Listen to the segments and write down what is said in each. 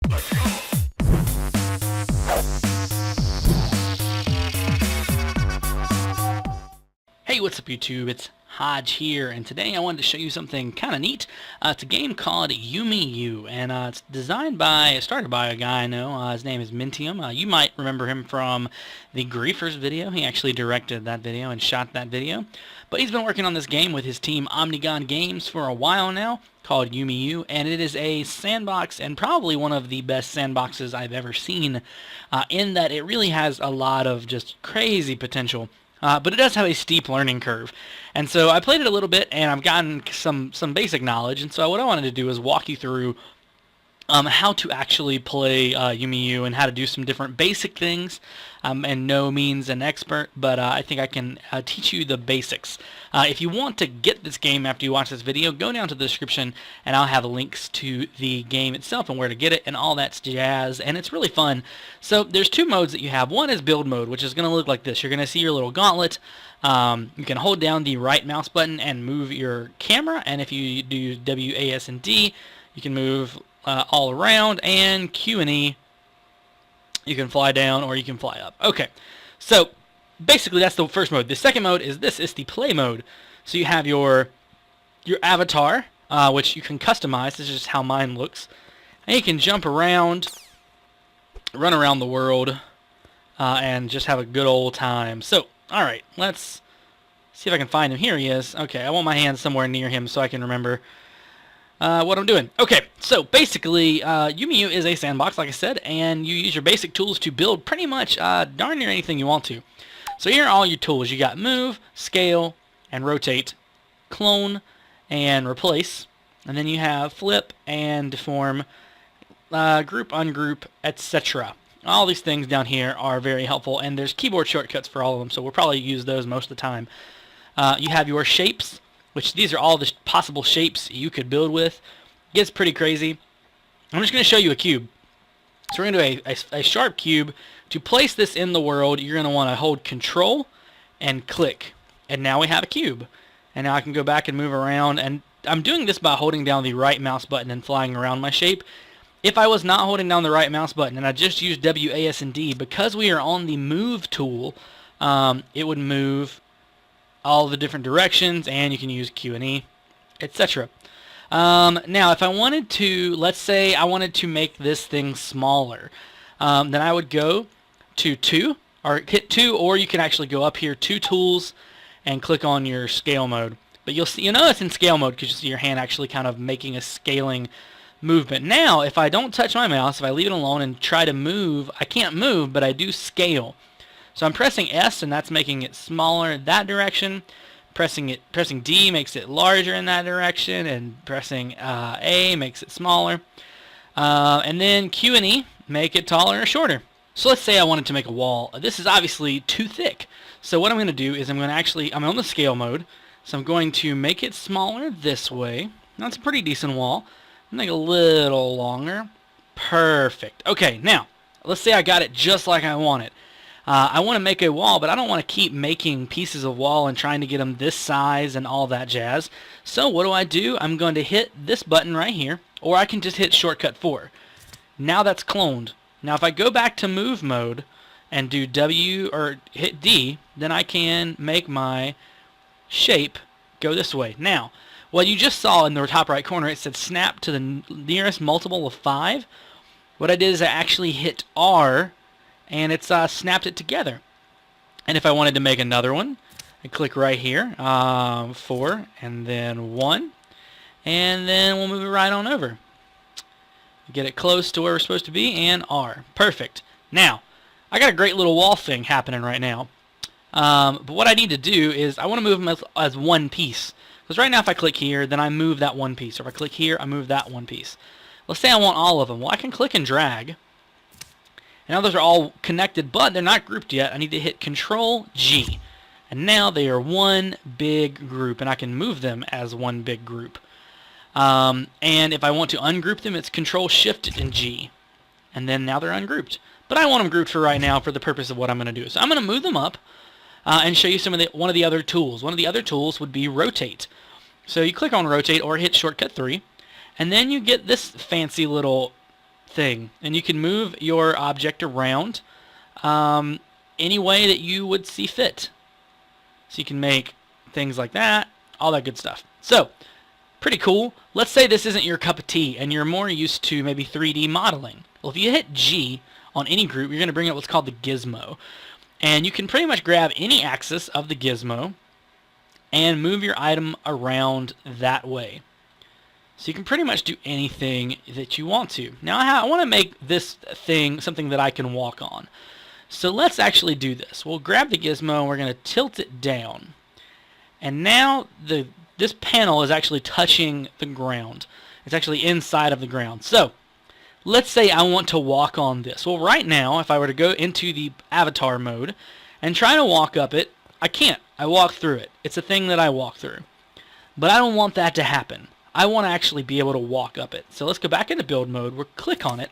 Hey, what's up YouTube? It's Hodge here, and today I wanted to show you something kind of neat. It's a game called Yumi U, and it's started by a guy I know. His name is Mentium. You might remember him from the Griefers video. He actually directed that video and shot that video. But he's been working on this game with his team Omnigon Games for a while now, called Yumi U, and it is a sandbox, and probably one of the best sandboxes I've ever seen, in that it really has a lot of just crazy potential. But it does have a steep learning curve. And so I played it a little bit, and I've gotten some basic knowledge. And so what I wanted to do is walk you through how to actually play UemeU and how to do some different basic things. And no means an expert, but I think I can teach you the basics. If you want to get this game after you watch this video, go down to the description and I'll have links to the game itself and where to get it and all that jazz, and it's really fun. So there's two modes that you have. One is build mode, which is going to look like this. You're going to see your little gauntlet. You can hold down the right mouse button and move your camera, and if you do WASD, you can move all around, and Q and E, you can fly down or you can fly up. Okay, so basically that's the first mode. The second mode is this. It's the play mode. So you have your avatar, which you can customize. This is just how mine looks. And you can jump around, run around the world, and just have a good old time. So, alright, let's see if I can find him. Here he is. Okay, I want my hand somewhere near him so I can remember what I'm doing. Okay, so basically, UemeU is a sandbox, like I said, and you use your basic tools to build pretty much darn near anything you want to. So here are all your tools. You got move, scale, and rotate, clone, and replace, and then you have flip and deform, group, ungroup, etc. All these things down here are very helpful, and there's keyboard shortcuts for all of them, so we'll probably use those most of the time. You have your shapes, which these are all the possible shapes you could build with. It gets pretty crazy. I'm just going to show you a cube. So we're going to do a sharp cube. To place this in the world, you're going to want to hold Control and click. And now we have a cube. And now I can go back and move around. And I'm doing this by holding down the right mouse button and flying around my shape. If I was not holding down the right mouse button and I just used WASD, because we are on the move tool, it would move all the different directions, and you can use Q and E, etc. Now, if I wanted to, let's say I wanted to make this thing smaller, then I would go to 2, or hit 2, or you can actually go up here to Tools and click on your scale mode. But you'll know it's in scale mode because you see your hand actually kind of making a scaling movement. Now, if I don't touch my mouse, if I leave it alone and try to move, I can't move, but I do scale. So I'm pressing S, and that's making it smaller in that direction. Pressing D makes it larger in that direction, and pressing A makes it smaller. And then Q and E make it taller or shorter. So let's say I wanted to make a wall. This is obviously too thick. So what I'm going to do is I'm on the scale mode, so I'm going to make it smaller this way. That's a pretty decent wall. Make it a little longer. Perfect. Okay, now let's say I got it just like I want it. I want to make a wall, but I don't want to keep making pieces of wall and trying to get them this size and all that jazz. So what do? I'm going to hit this button right here, or I can just hit shortcut 4. Now that's cloned. Now if I go back to move mode and do W or hit D, then I can make my shape go this way. Now, what you just saw in the top right corner, it said snap to the nearest multiple of 5. What I did is I actually hit R, and it's snapped it together. And if I wanted to make another one, I click right here, 4, and then 1, and then we'll move it right on over. Get it close to where we're supposed to be, and R. Perfect. Now, I got a great little wall thing happening right now. But what I need to do is I want to move them as one piece. Because right now if I click here, then I move that one piece. Or if I click here, I move that one piece. Let's say I want all of them. Well, I can click and drag. And now those are all connected, but they're not grouped yet. I need to hit Control G. And now they are one big group, and I can move them as one big group. And if I want to ungroup them, it's Control Shift and G. And then now they're ungrouped. But I want them grouped for right now for the purpose of what I'm going to do. So I'm going to move them up and show you one of the other tools. One of the other tools would be Rotate. So you click on Rotate or hit shortcut 3, and then you get this fancy little thing, and you can move your object around any way that you would see fit. So you can make things like that, all that good stuff. So, pretty cool. Let's say this isn't your cup of tea and you're more used to maybe 3D modeling. Well, if you hit G on any group, you're going to bring up what's called the gizmo. And you can pretty much grab any axis of the gizmo and move your item around that way. So you can pretty much do anything that you want to. Now I want to make this thing something that I can walk on. So let's actually do this. We'll grab the gizmo and we're going to tilt it down. And now this panel is actually touching the ground. It's actually inside of the ground. So let's say I want to walk on this. Well, right now, if I were to go into the avatar mode and try to walk up it, I can't. I walk through it. It's a thing that I walk through. But I don't want that to happen. I want to actually be able to walk up it. So let's go back into build mode. We'll click on it.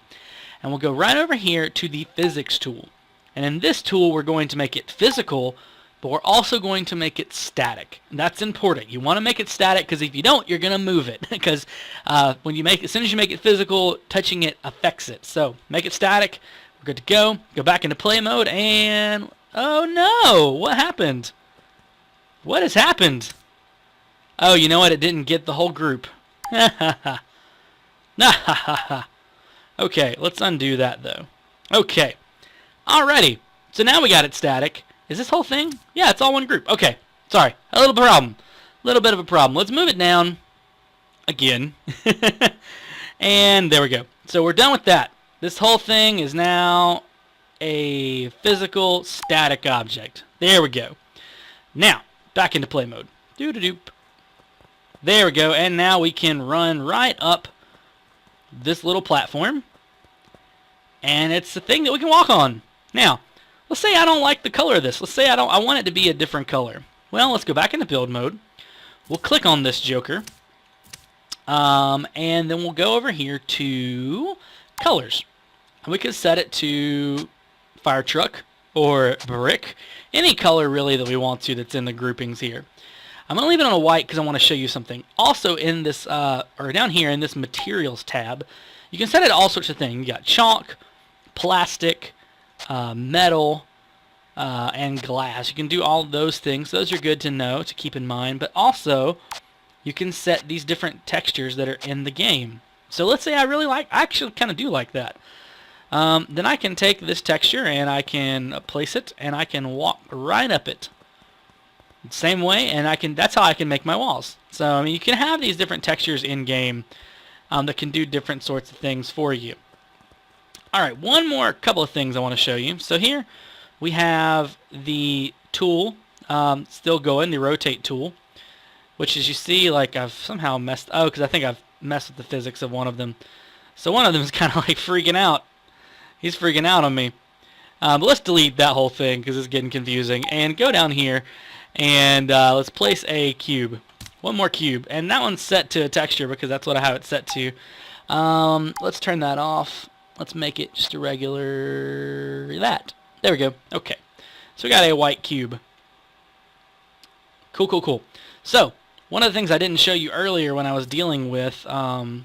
And we'll go right over here to the physics tool. And in this tool, we're going to make it physical, but we're also going to make it static. And that's important. You want to make it static because if you don't, you're going to move it. Because when you as soon as you make it physical, touching it affects it. So make it static. We're good to go. Go back into play mode and oh no! What happened? What has happened? Oh, you know what? It didn't get the whole group. Okay, let's undo that though. Okay. Alrighty. So now we got it static. Is this whole thing? Yeah, it's all one group. Okay. Sorry. A little problem. A little bit of a problem. Let's move it down again. And there we go. So we're done with that. This whole thing is now a physical static object. There we go. Now, back into play mode. Doo-doo-doop. There we go. And now we can run right up this little platform. And it's the thing that we can walk on. Now, let's say I don't like the color of this. Let's say I want it to be a different color. Well, let's go back into build mode. We'll click on this joker. And then we'll go over here to colors. And we can set it to fire truck or brick. Any color really that we want to that's in the groupings here. I'm going to leave it on a white because I want to show you something. Also in this, or down here in this materials tab, you can set it to all sorts of things. You got chalk, plastic, metal, and glass. You can do all those things. Those are good to know, to keep in mind. But also, you can set these different textures that are in the game. So let's say I actually kind of do like that. Then I can take this texture and I can place it and I can walk right up it. Same way, and that's how I can make my walls. So, I mean, you can have these different textures in game that can do different sorts of things for you. Alright, one more couple of things I want to show you. So here we have the tool still going, the rotate tool, which as you see, like I've somehow because I think I've messed with the physics of one of them. So one of them is kind of like freaking out. He's freaking out on me. But let's delete that whole thing because it's getting confusing. And go down here and let's place a cube. One more cube. And that one's set to a texture because that's what I have it set to. Let's turn that off. Let's make it just a regular that. There we go. Okay. So we got a white cube. Cool, cool, cool. So, one of the things I didn't show you earlier when I was dealing with all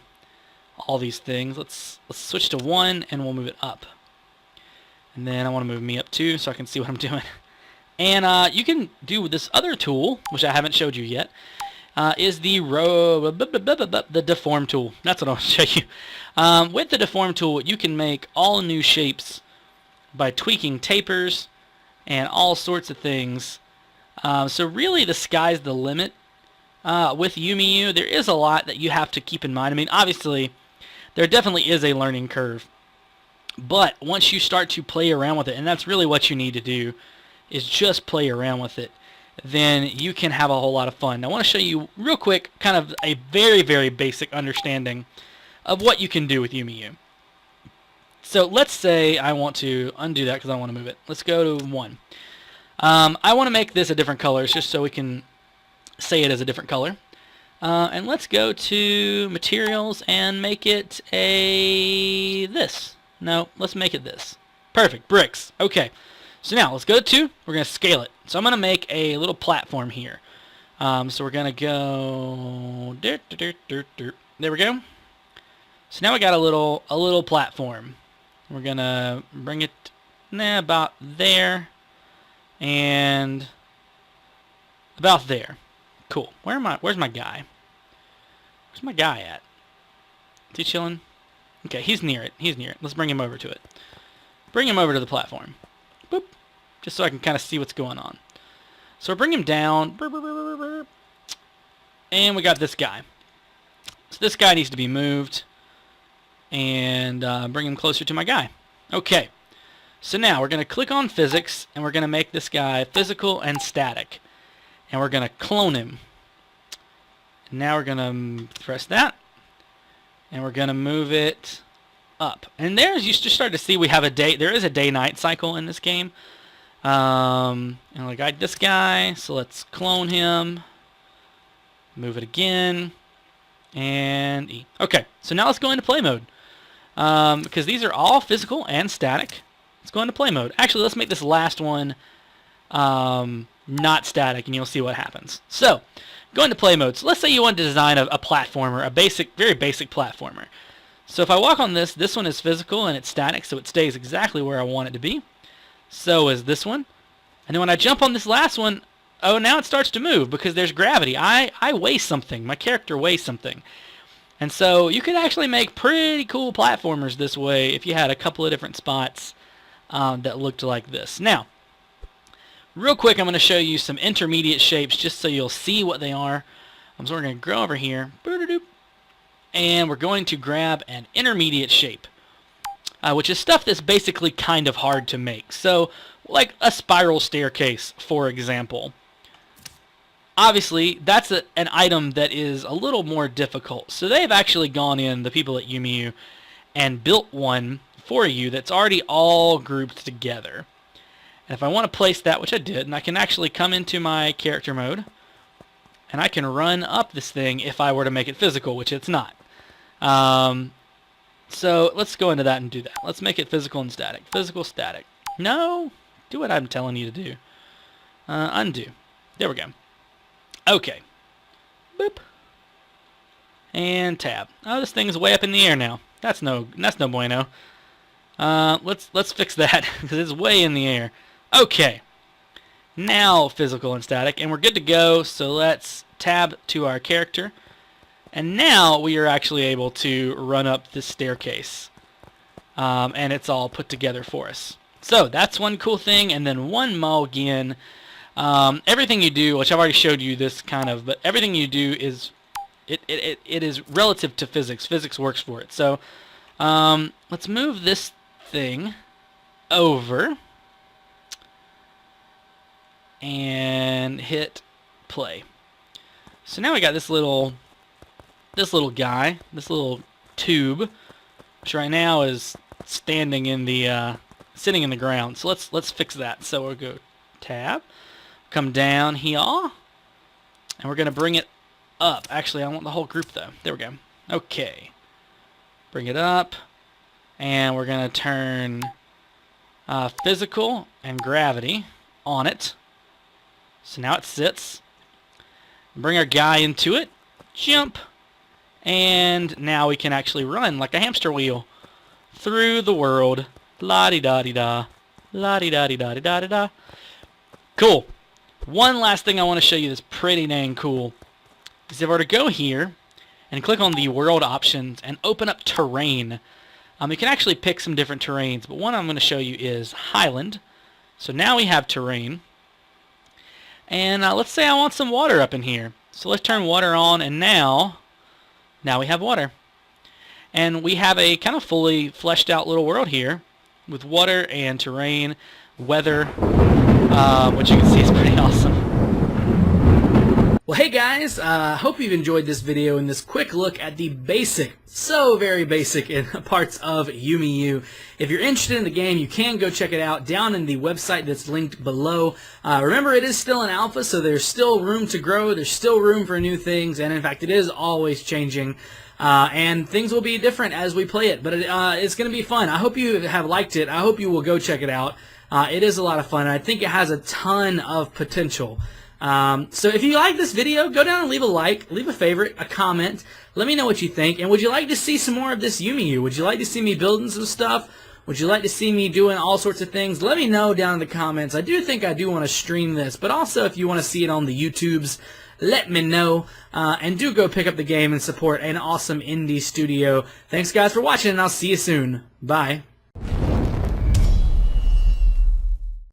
these things, let's switch to 1 and we'll move it up. And then I want to move me up too so I can see what I'm doing. And you can do this other tool, which I haven't showed you yet, is the deform tool. That's what I want to show you. With the deform tool, you can make all new shapes by tweaking tapers and all sorts of things. So really, the sky's the limit. With UemeU, there is a lot that you have to keep in mind. I mean, obviously, there definitely is a learning curve. But once you start to play around with it, and that's really what you need to do, is just play around with it, then you can have a whole lot of fun. Now, I want to show you real quick kind of a very, very basic understanding of what you can do with UemeU. So let's say I want to undo that because I want to move it. Let's go to 1. I want to make this a different color just so we can say it as a different color. And let's go to materials and make it a this. No, let's make it this. Perfect. Bricks. Okay. So now let's go to 2. We're going to scale it. So I'm going to make a little platform here. So we're going to go... There we go. So now we got a little platform. We're gonna bring it about there and about there. Cool. Where's my guy? Where's my guy at? Is he chilling? Okay, he's near it. He's near it. Let's bring him over to it. Bring him over to the platform. Boop. Just so I can kind of see what's going on. So we'll bring him down. Burp, burp, burp, burp, burp. And we got this guy. So this guy needs to be moved. And bring him closer to my guy. Okay. So now we're going to click on physics. And we're going to make this guy physical and static. And we're going to clone him. Now we're going to press that. And we're going to move it up. And there's, you just start to see we have a day, there is a day-night cycle in this game. And we got this guy, so let's clone him. Move it again. And E. Okay, so now let's go into play mode. Because these are all physical and static. Let's go into play mode. Actually, let's make this last one not static, and you'll see what happens. So, go into play mode. So let's say you want to design a platformer, a basic, very basic platformer. So if I walk on this, this one is physical and it's static, so it stays exactly where I want it to be. So is this one. And then when I jump on this last one, oh, now it starts to move because there's gravity. I weigh something. My character weighs something. And so you could actually make pretty cool platformers this way if you had a couple of different spots that looked like this. Now, real quick, I'm going to show you some intermediate shapes just so you'll see what they are. So we're going to go over here, and we're going to grab an intermediate shape, which is stuff that's basically kind of hard to make. So, like a spiral staircase, for example. Obviously, that's an item that is a little more difficult. So they've actually gone in, the people at UemeU, and built one for you that's already all grouped together. And if I want to place that, which I did, and I can actually come into my character mode, and I can run up this thing if I were to make it physical, which it's not. So let's go into that and do that. Let's make it physical and static. Physical, static. No, do what I'm telling you to do. Undo. There we go. Okay. Boop. And tab. Oh, this thing's way up in the air now. That's no bueno. Let's fix that because it's way in the air. Okay, now physical and static, and we're good to go, so let's tab to our character, and now we are actually able to run up this staircase, and it's all put together for us. So that's one cool thing, and then one more again, everything you do, which I've already showed you this kind of, but everything you do is, it is relative to physics. Physics works for it. So let's move this thing over and hit play. So now we got this little guy, this little tube, which right now is standing in the sitting in the ground. So let's fix that. So we'll go tab, come down here, and we're gonna bring it up. Actually, I want the whole group though. There we go. Okay, bring it up, and we're gonna turn physical and gravity on it. So now it sits. Bring our guy into it. Jump. And now we can actually run like a hamster wheel through the world. La-di-da-di-da. La-di-da-di-da-di-da-di-da. Cool. One last thing I want to show you that's pretty dang cool is if I were to go here and click on the world options and open up terrain, you can actually pick some different terrains, but one I'm going to show you is Highland. So now we have terrain. And let's say I want some water up in here. So let's turn water on, and now we have water. And we have a kind of fully fleshed out little world here with water and terrain, weather, which you can see is pretty awesome. Well, hey guys, hope you've enjoyed this video and this quick look at the basic, so very basic parts of UemeU. If you're interested in the game, you can go check it out down in the website that's linked below. Remember, it is still an alpha, so there's still room to grow, there's still room for new things, and in fact, it is always changing. And things will be different as we play it, but it's going to be fun. I hope you have liked it. I hope you will go check it out. It is a lot of fun, and I think it has a ton of potential. So if you like this video, go down and leave a like, leave a favorite, a comment. Let me know what you think. And would you like to see some more of this UemeU? Would you like to see me building some stuff? Would you like to see me doing all sorts of things? Let me know down in the comments. I do think I do want to stream this, but also if you want to see it on the YouTubes, let me know. And do go pick up the game and support an awesome indie studio. Thanks guys for watching, and I'll see you soon. Bye.